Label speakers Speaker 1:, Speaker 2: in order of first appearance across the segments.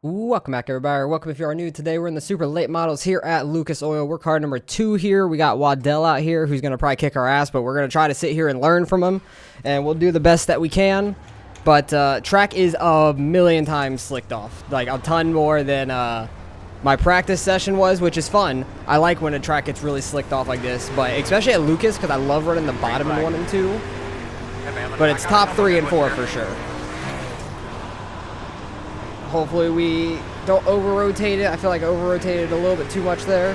Speaker 1: Welcome back, everybody. Welcome if you are new. Today we're in the super late models here at Lucas Oil. We're car number 2 here. We got Waddell out here who's going to probably kick our ass, but we're going to try to sit here and learn from him, and we'll do the best that we can. But track is a million times slicked off, like a ton more than my practice session was, which is fun. I like when a track gets really slicked off like this, but especially at Lucas because I love running the bottom in 1 and 2. But it's top 3 and 4 for sure. Hopefully we don't over-rotate it. I feel like I over-rotated a little bit too much there.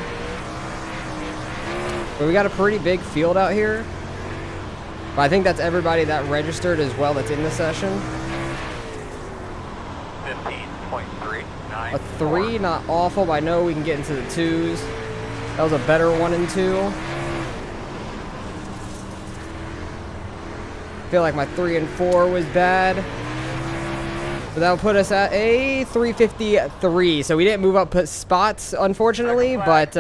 Speaker 1: But we got a pretty big field out here. But I think that's everybody that registered as well that's in the session.
Speaker 2: 15.394.
Speaker 1: A 3, not awful, but I know we can get into the 2s. That was a better 1 and 2. I feel like my 3 and 4 was bad. But that'll put us at a 353. So we didn't move up spots, unfortunately. But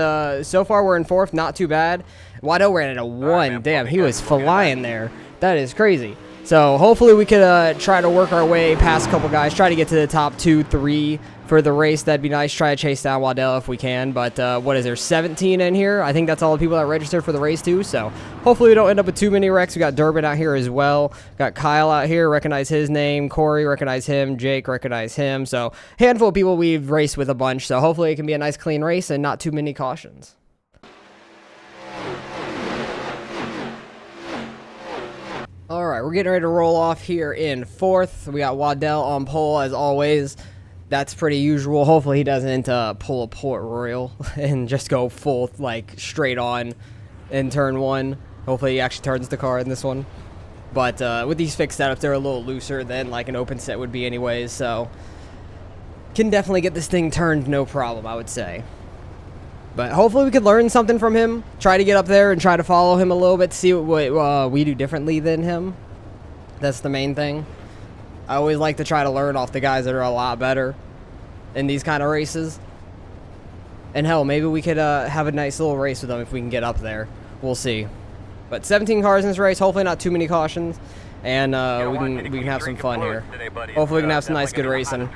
Speaker 1: so far we're in 4th. Not too bad. Waddell ran at a 1. Damn, he was flying there. That is crazy. So hopefully we could try to work our way past a couple guys. Try to get to the top 2, 3 for the race. That'd be nice. Try to chase down Waddell if we can. But what is there, 17 in here? I think that's all the people that registered for the race too. So hopefully we don't end up with too many wrecks. We got Durbin out here as well. Got Kyle out here. Recognize his name. Corey, recognize him. Jake, recognize him. So handful of people we've raced with a bunch. So hopefully it can be a nice clean race and not too many cautions. All right, we're getting ready to roll off here in 4th. We got Waddell on pole as always. That's pretty usual. Hopefully he doesn't pull a Port Royal and just go full, like, straight on in turn 1. Hopefully he actually turns the car in this one. But with these fixed setups, they're a little looser than, like, an open set would be anyways. So can definitely get this thing turned no problem, I would say. But hopefully we could learn something from him. Try to get up there and try to follow him a little bit. See what we do differently than him. That's the main thing. I always like to try to learn off the guys that are a lot better in these kind of races. And hell, maybe we could have a nice little race with them if we can get up there. We'll see. But 17 cars in this race. Hopefully not too many cautions. And we can have some fun here. Hopefully we can have some nice good racing.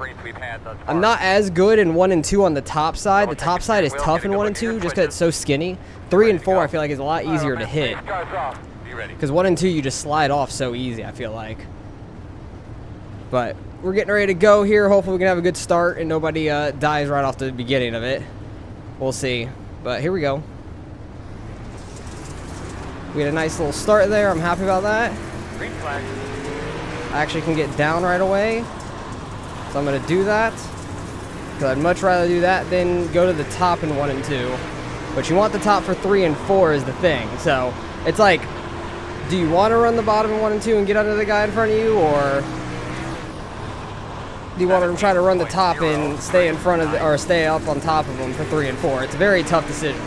Speaker 1: I'm not as good in 1 and 2 on the top side. The top side is tough in 1 and 2 just because it's so skinny. 3 and 4 I feel like is a lot easier to hit. Because 1 and 2 you just slide off so easy, I feel like. But we're getting ready to go here. Hopefully we can have a good start and nobody dies right off the beginning of it. We'll see. But here we go. We had a nice little start there. I'm happy about that. I actually can get down right away, so I'm going to do that, because I'd much rather do that than go to the top in 1 and 2, but you want the top for 3 and 4 is the thing. So it's like, do you want to run the bottom in 1 and 2 and get under the guy in front of you, or do you want to try to run the top and stay in front of or stay up on top of them for 3 and 4? It's a very tough decision.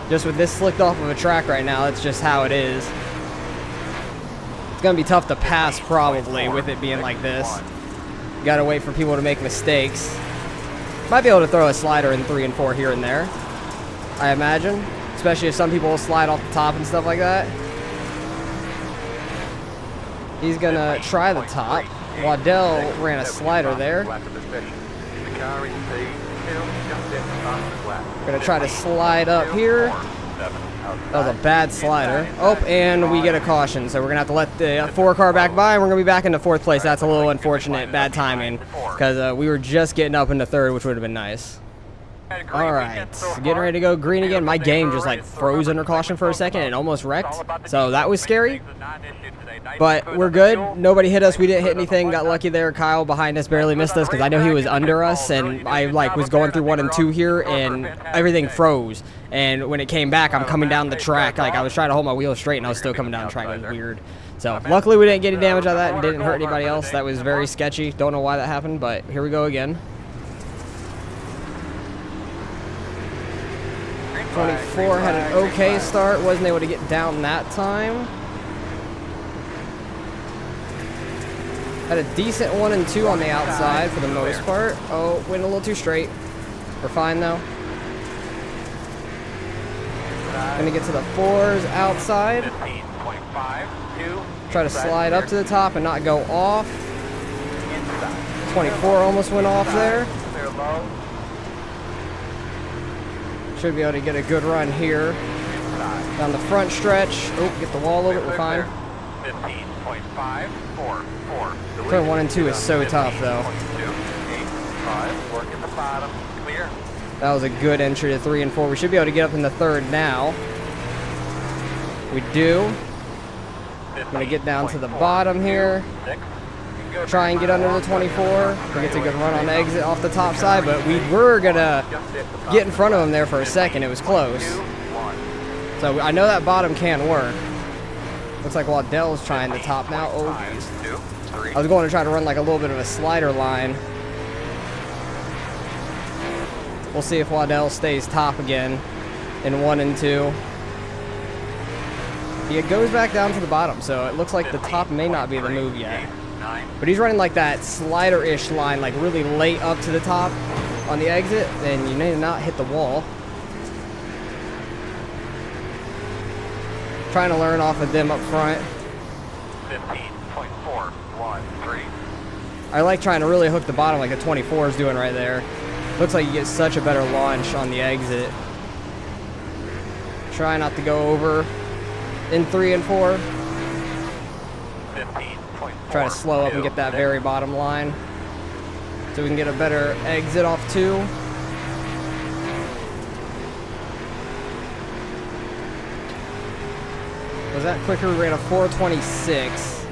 Speaker 1: Just with this slicked off of a track right now, it's just how it is. It's going to be tough to pass probably with it being like this. You got to wait for people to make mistakes. Might be able to throw a slider in 3 and 4 here and there, I imagine. Especially if some people will slide off the top and stuff like that. He's going to try the top. Waddell ran a slider there. We're going to try to slide up here. That was a bad slider. Oh, and we get a caution. So we're going to have to let the 4 car back by, and we're going to be back into 4th place. That's a little unfortunate. Bad timing, because we were just getting up into 3rd, which would have been nice. All right, getting ready to go green again. My game just like froze under caution for a second and almost wrecked. So that was scary. But we're good. Nobody hit us. We didn't hit anything. Got lucky there. Kyle behind us barely missed us because I know he was under us, and I like was going through 1 and 2 here, and everything froze. And when it came back, I'm coming down the track. Like I was trying to hold my wheel straight, and I was still coming down the track. It was weird. So luckily we didn't get any damage out of that and didn't hurt anybody else. That was very sketchy. Don't know why that happened, but here we go again. 24 had an okay start. Wasn't able to get down that time. Had a decent 1 and 2 on the outside for the most part. Oh, went a little too straight. We're fine though. Gonna get to the 4s outside.
Speaker 2: 15.5, 2,
Speaker 1: Try to slide up to the top and not go off. 24 almost went off there. Should be able to get a good run here. Down the front stretch. Oh, get the wall over it. We're fine. 15.544. Turn 1 and 2 is so tough, though. That was a good entry to 3 and 4. We should be able to get up in the third now. We do. I'm going to get down to the bottom here. Try and get under the 24. We get a good run on the exit off the top side, but we were going to get in front of him there for a second. It was close. So I know that bottom can work. Looks like Waddell's trying the top now. Oh, geez. I was going to try to run like a little bit of a slider line. We'll see if Waddell stays top again in 1 and 2. He goes back down to the bottom, so it looks like the top may not be the move yet. But he's running like that slider-ish line, like really late up to the top on the exit, and you need to not hit the wall. Trying to learn off of them up front. 15.413. I like trying to really hook the bottom like the 24 is doing right there. Looks like you get such a better launch on the exit. Try not to go over in 3 and 4. 15.4. Try to slow up and get that very bottom line so we can get a better exit off 2. Was that quicker? We ran a 426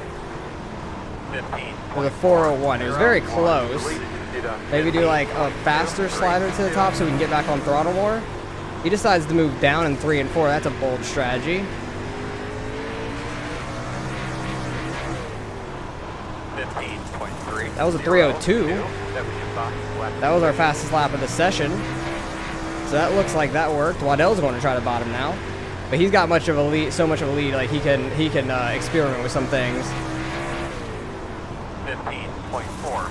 Speaker 1: with a 401. It was very close. Maybe do like a faster slider to the top so we can get back on throttle more. He decides to move down in 3 and 4. That's a bold strategy. 15.3. That was a 302. That was our fastest lap of the session. So that looks like that worked. Waddell's going to try to bottom now. But he's got so much of a lead, like he can experiment with some things. 15.416.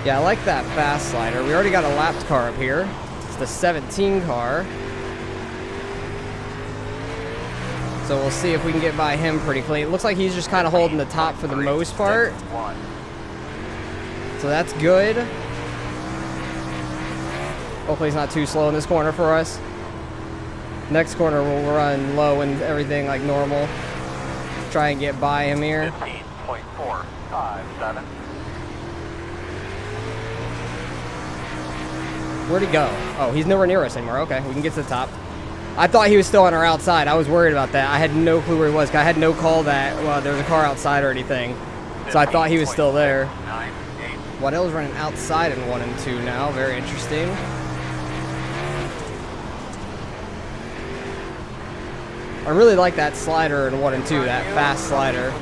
Speaker 1: Yeah, I like that fast slider. We already got a lapped car up here. It's the 17 car. So we'll see if we can get by him pretty clean. It looks like he's just kind of holding the top for the most part. So that's good. Hopefully he's not too slow in this corner for us. Next corner we'll run low and everything like normal. Try and get by him here. 15.457. Where'd he go? Oh, he's nowhere near us anymore. Okay, we can get to the top. I thought he was still on our outside. I was worried about that. I had no clue where he was. I had no call that there was a car outside or anything. So I thought he was still there. Waddell's running outside in 1 and 2 now. Very interesting. I really like that slider in 1 and 2, that fast slider.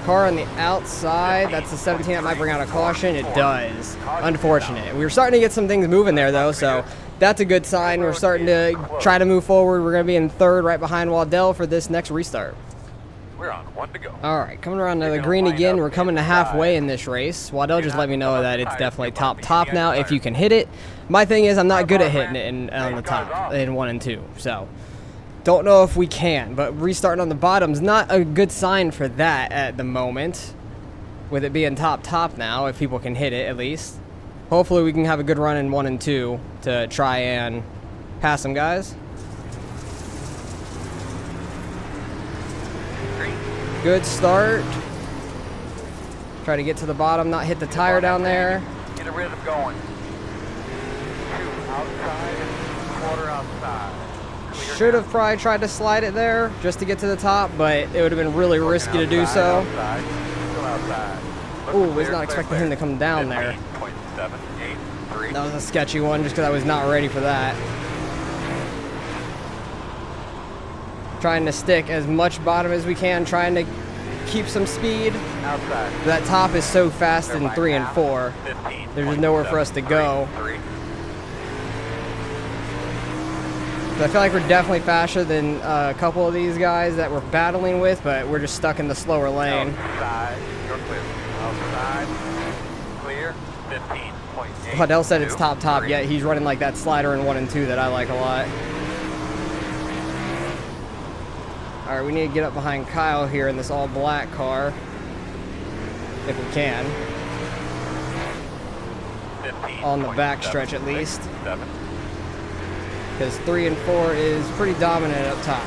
Speaker 1: Car on the outside, that's the 17. That might bring out a caution. It does. Unfortunate. We were starting to get some things moving there, though, so that's a good sign. We're starting to try to move forward. We're going to be in third right behind Waddell for this next restart.
Speaker 2: We're on 1 to go.
Speaker 1: All right, coming around to the green again. We're coming to halfway in this race. Waddell just let me know that it's definitely top now if you can hit it. My thing is I'm not good at hitting it on the top in 1 and 2, so don't know if we can, but restarting on the bottom's not a good sign for that at the moment. With it being top now, if people can hit it at least. Hopefully we can have a good run in 1 and 2 to try and pass some guys. Good start. Try to get to the bottom, not hit the tire down there.
Speaker 2: Get a rhythm going. 2 outside, quarter outside.
Speaker 1: Should have probably tried to slide it there just to get to the top, but it would have been really risky to do so. Ooh, was not expecting him to come down there. That was a sketchy one just because I was not ready for that. Trying to stick as much bottom as we can, trying to keep some speed. That top is so fast in 3 and 4. There's just nowhere for us to go. I feel like we're definitely faster than a couple of these guys that we're battling with, but we're just stuck in the slower lane.
Speaker 2: Outside, you're clear. Outside, clear, 15.8.
Speaker 1: Waddell said it's top, yet he's running like that slider in 1 and 2 that I like a lot. Alright, we need to get up behind Kyle here in this all-black car. If we can.
Speaker 2: 15.
Speaker 1: On the back stretch at least.
Speaker 2: 7.
Speaker 1: Because 3 and 4 is pretty dominant up top.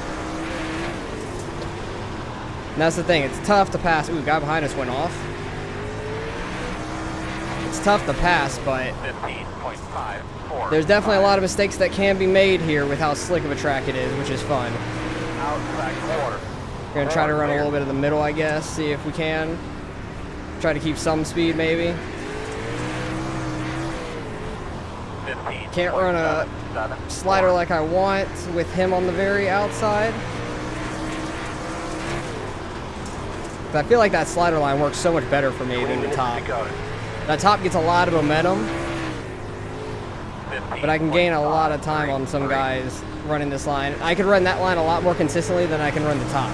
Speaker 1: And that's the thing, it's tough to pass. Ooh, guy behind us went off. It's tough to pass, but
Speaker 2: 15.54.
Speaker 1: there's definitely a lot of mistakes that can be made here with how slick of a track it is, which is fun.
Speaker 2: Outside quarter.
Speaker 1: We're going to try to run a little bit of the middle, I guess, see if we can. Try to keep some speed, maybe.
Speaker 2: 15.
Speaker 1: Can't run a slider like I want with him on the very outside. But I feel like that slider line works so much better for me than the top. That top gets a lot of momentum, but I can gain a lot of time on some guys running this line. I could run that line a lot more consistently than I can run the top.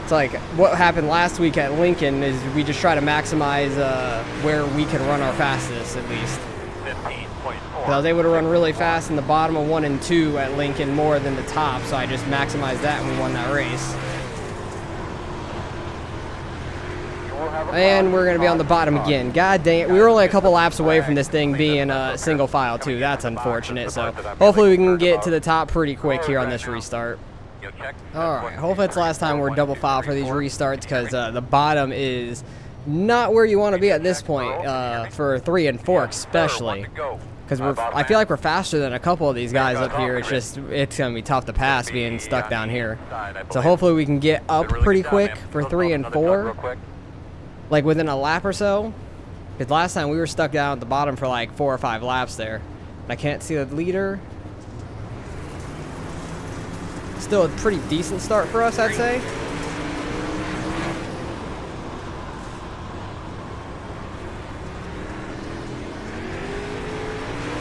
Speaker 1: It's like what happened last week at Lincoln is we just try to maximize where we can run our fastest at least.
Speaker 2: 15.4.
Speaker 1: I was able to run really fast in the bottom of 1 and 2 at Lincoln more than the top, so I just maximized that and we won that race. And we're going to be on the bottom again. God dang it. We were only a couple laps away from this thing being single file, too. That's unfortunate. So hopefully we can get to the top pretty quick here on this restart. Alright, hopefully it's the last time we're double file for these restarts because the bottom is not where you want to be at this point for 3 and 4 especially. Because I feel like we're faster than a couple of these guys up here. It's going to be tough to pass being stuck down here. So hopefully we can get up pretty quick for 3 and 4. Like within a lap or so. Because last time we were stuck down at the bottom for like 4 or 5 laps there. And I can't see the leader. Still a pretty decent start for us, I'd say.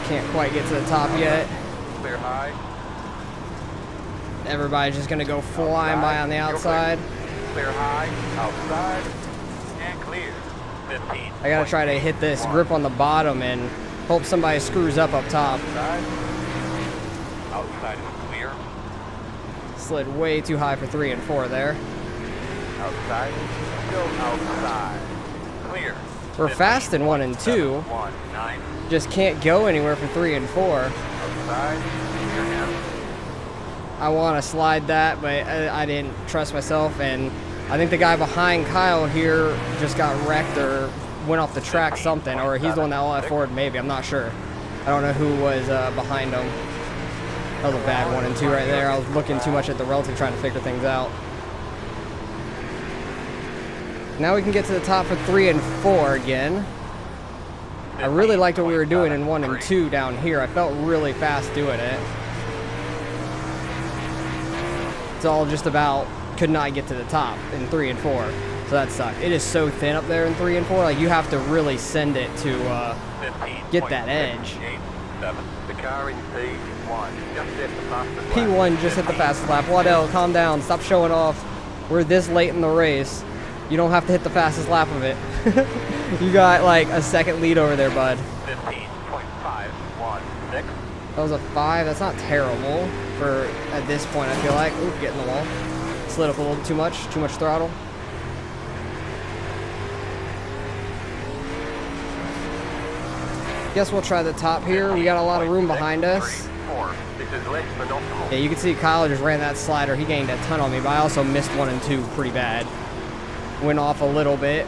Speaker 1: Can't quite get to the top yet.
Speaker 2: Clear high.
Speaker 1: Everybody's just going to go flying by on the outside.
Speaker 2: Clear high. Outside. And clear. 15.
Speaker 1: I got to try to hit this grip on the bottom and hope somebody screws up top.
Speaker 2: Outside. Outside is clear.
Speaker 1: Slid way too high for 3 and 4 there.
Speaker 2: Outside. Still outside. Clear.
Speaker 1: We're fast in 1 and 2.
Speaker 2: 1, 9.
Speaker 1: Just can't go anywhere for 3 and 4.
Speaker 2: Outside. Clear now.
Speaker 1: I want to slide that, but I didn't trust myself, and I think the guy behind Kyle here just got wrecked or went off the track something, or he's the one that left forward maybe. I'm not sure. I don't know who was behind him. That was a bad 1 and 2 right there. I was looking too much at the relative trying to figure things out. Now we can get to the top for 3 and 4 again. I really liked what we were doing in 1 and 2 down here. I felt really fast doing it. It's all just about could not get to the top in 3 and 4. So that sucked. It is so thin up there in 3 and 4. Like you have to really send it to get that edge.
Speaker 2: 7. The car in P1 just hit the fastest lap.
Speaker 1: P1 just hit the fastest lap. Waddell, calm down. Stop showing off. We're this late in the race. You don't have to hit the fastest lap of it. You got like a second lead over there, bud.
Speaker 2: 15.516.
Speaker 1: That was a 5. That's not terrible for at this point, I feel like. Oop, getting the wall. Slid up a little too much throttle. Guess we'll try the top here. We got a lot of room behind us. Yeah, you can see Kyle just ran that slider. He gained a ton on me, but I also missed 1 and 2 pretty bad. Went off a little bit.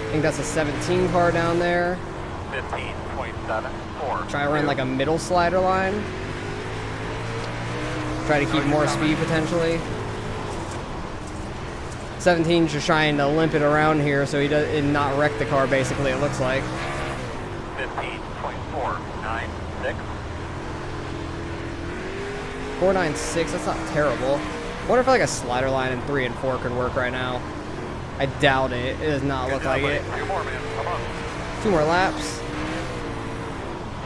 Speaker 1: I think that's a 17 car down there.
Speaker 2: 15.74.
Speaker 1: Try to run like a middle slider line. Try to keep more speed potentially. 17's just trying to limp it around here so he does and not wreck the car basically, it looks like.
Speaker 2: 15.496.
Speaker 1: 496, that's not terrible. I wonder if like a slider line in 3 and 4 could work right now. I doubt it. It does not look like it.
Speaker 2: 2 more, man. Come on.
Speaker 1: 2 more laps.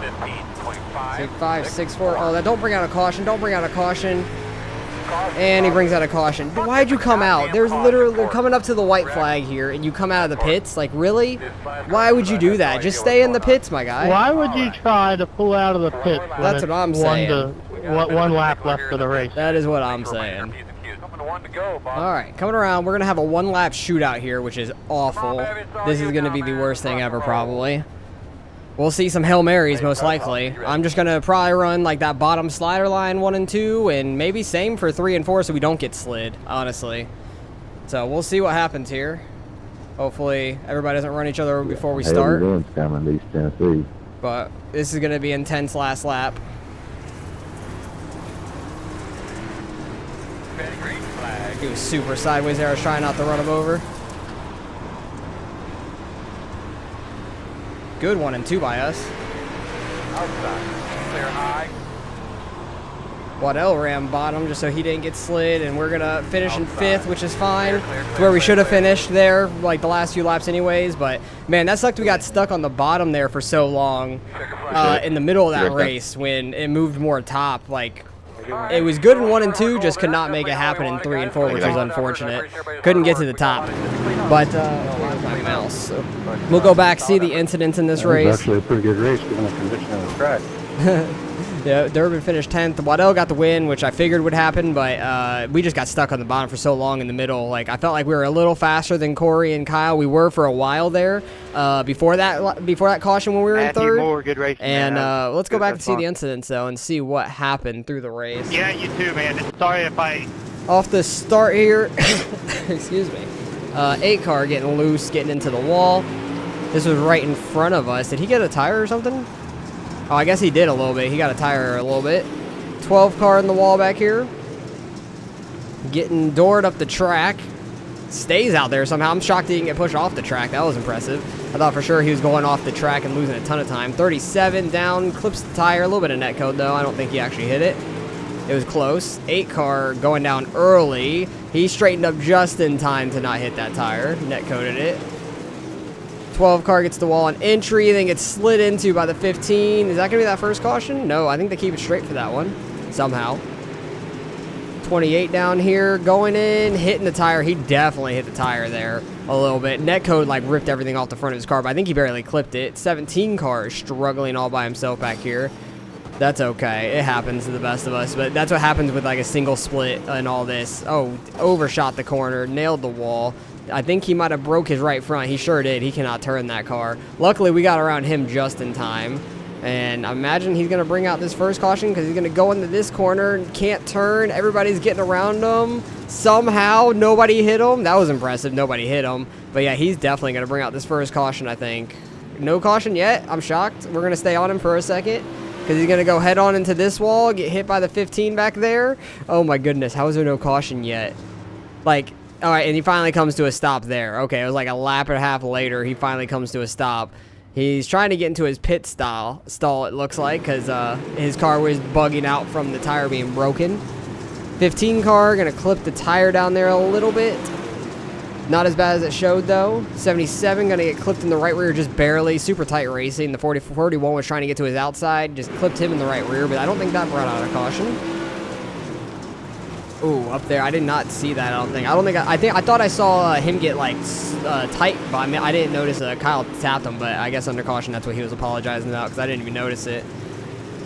Speaker 2: 15.5.
Speaker 1: 5, 6, 4. Oh, that don't bring out a caution. Don't bring out a caution. And he brings out a caution. Why'd you come out? There's literally, they're coming up to the white flag here, and you come out of the pits? Like, really? Why would you do that? Just stay in the pits, my guy.
Speaker 3: Why would you try to pull out of the pit?
Speaker 1: That's what I'm saying.
Speaker 3: One lap left for the race.
Speaker 1: That is what I'm saying. Alright, coming around, we're going to have a one-lap shootout here, which is awful. This is going to be the worst thing ever, probably. We'll see some Hail Marys, most likely. I'm just going to probably run, like, that bottom slider line 1 and 2, and maybe same for 3 and 4 so we don't get slid, honestly. So, we'll see what happens here. Hopefully, everybody doesn't run each other over before we start.
Speaker 4: Coming East Tennessee.
Speaker 1: But this is going to be intense last lap. He was super sideways there. I was trying not to run him over. Good 1 and 2 by us.
Speaker 2: Outside. Clear high.
Speaker 1: Waddell ran bottom just so he didn't get slid, and we're going to finish in 5th, which is fine. It's where we should have finished there, like the last few laps anyways, but man, that sucked we got stuck on the bottom there for so long in the middle of that race when it moved more top. Like, it was good in 1 and 2, just could not make it happen in 3 and 4, which was unfortunate. Couldn't get to the top. But, where's my mouse? So we'll go back, see the incidents in this race.
Speaker 4: It was actually a pretty good race given the condition of the track.
Speaker 1: Yeah, Durbin finished 10th. Waddell got the win, which I figured would happen, but we just got stuck on the bottom for so long in the middle. Like, I felt like we were a little faster than Corey and Kyle. We were for a while there before that caution when we were in 3rd.
Speaker 3: Moore, good race,
Speaker 1: and let's go back and see the incidents, though, and see what happened through the race.
Speaker 3: Yeah, you too, man. Sorry if I...
Speaker 1: Off the start here, excuse me, 8 car getting loose, getting into the wall. This was right in front of us. Did he get a tire or something? Oh, I guess he did a little bit. He got a tire a little bit. 12 car in the wall back here. Getting doored up the track. Stays out there somehow. I'm shocked he didn't get pushed off the track. That was impressive. I thought for sure he was going off the track and losing a ton of time. 37 down, clips the tire. A little bit of net code, though. I don't think he actually hit it. It was close. 8 car going down early. He straightened up just in time to not hit that tire. Net coded it. 12 car gets the wall on entry, then gets slid into by the 15. Is that going to be that first caution? No, I think they keep it straight for that one, somehow. 28 down here, going in, hitting the tire. He definitely hit the tire there a little bit. Netcode, like, ripped everything off the front of his car, but I think he barely clipped it. 17 car is struggling all by himself back here. That's okay. It happens to the best of us, but that's what happens with, like, a single split and all this. Oh, overshot the corner, nailed the wall. I think he might have broke his right front. He sure did. He cannot turn that car. Luckily, we got around him just in time. And I imagine he's going to bring out this first caution because he's going to go into this corner. Can't turn. Everybody's getting around him. Somehow, nobody hit him. That was impressive. Nobody hit him. But yeah, he's definitely going to bring out this first caution, I think. No caution yet. I'm shocked. We're going to stay on him for a second because he's going to go head on into this wall, get hit by the 15 back there. Oh my goodness. How is there no caution yet? Like... All right, and he finally comes to a stop there. Okay, it was like a lap and a half later. He finally comes to a stop. He's trying to get into his pit stall, it looks like, because his car was bugging out from the tire being broken. 15 car, going to clip the tire down there a little bit. Not as bad as it showed, though. 77 going to get clipped in the right rear just barely. Super tight racing. The 41 was trying to get to his outside. Just clipped him in the right rear, but I don't think that brought out a caution. Ooh, up there. I did not see that, I don't think. I thought I saw him get, like, tight, but I mean, I didn't notice Kyle tapped him, but I guess under caution that's what he was apologizing about because I didn't even notice it.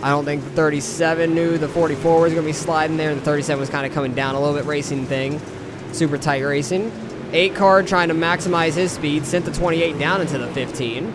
Speaker 1: I don't think the 37 knew the 44 was going to be sliding there, and the 37 was kind of coming down a little bit, racing thing. Super tight racing. 8 car trying to maximize his speed, sent the 28 down into the 15.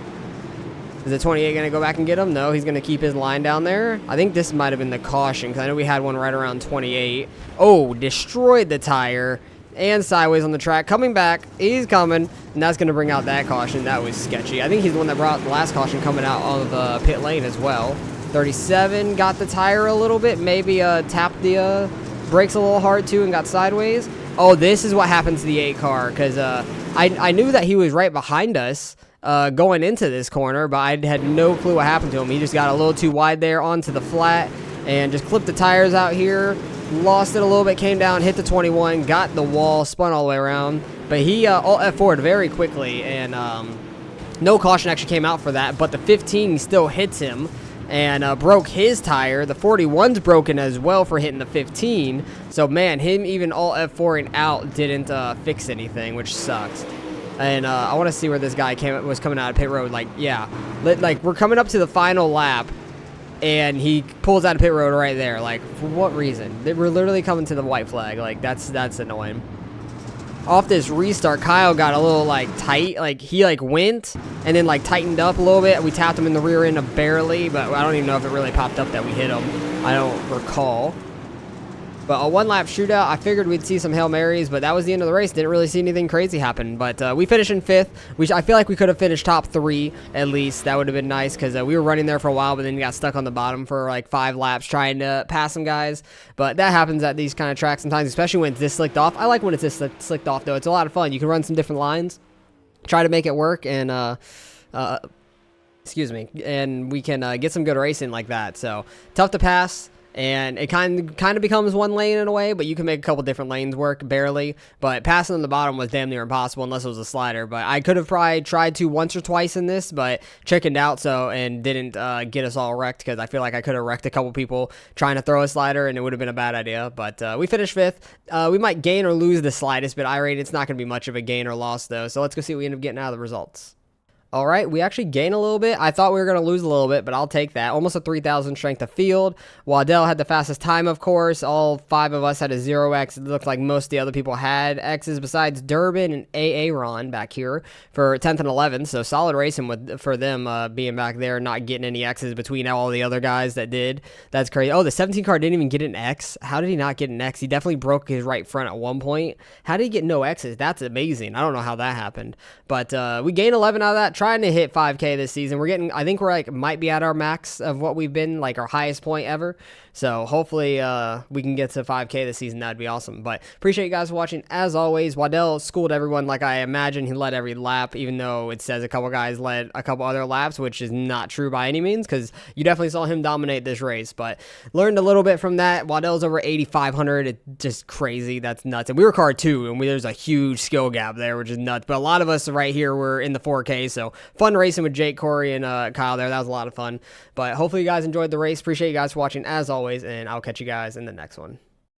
Speaker 1: Is the 28 going to go back and get him? No, he's going to keep his line down there. I think this might have been the caution because I know we had one right around 28. Oh, destroyed the tire and sideways on the track. Coming back. He's coming, and that's going to bring out that caution. That was sketchy. I think he's the one that brought the last caution coming out of pit lane as well. 37 got the tire a little bit. Maybe tapped the brakes a little hard, too, and got sideways. Oh, this is what happened to the 8 car because I knew that he was right behind us. Going into this corner, but I had no clue what happened to him. He just got a little too wide there onto the flat and just clipped the tires out here, lost it a little bit, came down, hit the 21, got the wall, spun all the way around, but he alt F4'd very quickly, and no caution actually came out for that, but the 15 still hits him and broke his tire. The 41's broken as well for hitting the 15, so man, him even alt F4'ing out didn't fix anything, which sucks. And I want to see where this guy was coming out of pit road. Like, yeah. Like, we're coming up to the final lap. and he pulls out a pit road right there. Like, for what reason? They were literally coming to the white flag. Like, that's annoying. Off this restart, Kyle got a little, like, tight. Like, he, like, went and then, like, tightened up a little bit. We tapped him in the rear end barely, but I don't even know if it really popped up that we hit him. I don't recall. But a one-lap shootout, I figured we'd see some Hail Marys, but that was the end of the race. Didn't really see anything crazy happen. But we finished in 5th. I feel like we could have finished top 3 at least. That would have been nice because we were running there for a while, but then got stuck on the bottom for like 5 laps trying to pass some guys. But that happens at these kind of tracks sometimes, especially when it's this slicked off. I like when it's this slicked off, though. It's a lot of fun. You can run some different lines, try to make it work, and excuse me, and we can get some good racing like that. So tough to pass. And it kind of becomes one lane in a way, but you can make a couple different lanes work, barely. But passing on the bottom was damn near impossible unless it was a slider. But I could have probably tried to once or twice in this, but chickened out and didn't get us all wrecked because I feel like I could have wrecked a couple people trying to throw a slider, and it would have been a bad idea. But we finished 5th. We might gain or lose the slightest bit irate. It's not going to be much of a gain or loss, though. So let's go see what we end up getting out of the results. All right, we actually gained a little bit. I thought we were going to lose a little bit, but I'll take that. Almost a 3,000 strength of field. Waddell had the fastest time, of course. All 5 of us had a 0x. It looked like most of the other people had X's besides Durbin and Aaron back here for 10th and 11th. So solid racing for them being back there, not getting any X's between all the other guys that did. That's crazy. Oh, the 17 car didn't even get an X. How did he not get an X? He definitely broke his right front at one point. How did he get no X's? That's amazing. I don't know how that happened. But we gained 11 out of that. Trying to hit 5K this season. I think we're like might be at our max of what we've been, like our highest point ever. So hopefully we can get to 5K this season. That'd be awesome. But appreciate you guys watching. As always, Waddell schooled everyone like I imagine. He led every lap, even though it says a couple guys led a couple other laps, which is not true by any means because you definitely saw him dominate this race. But learned a little bit from that. Waddell's over 8,500. It's just crazy. That's nuts. And we were car 2, and there's a huge skill gap there, which is nuts. But a lot of us right here were in the 4K, so fun racing with Jake, Corey, and Kyle there. That was a lot of fun. But hopefully you guys enjoyed the race. Appreciate you guys for watching as always, and I'll catch you guys in the next one.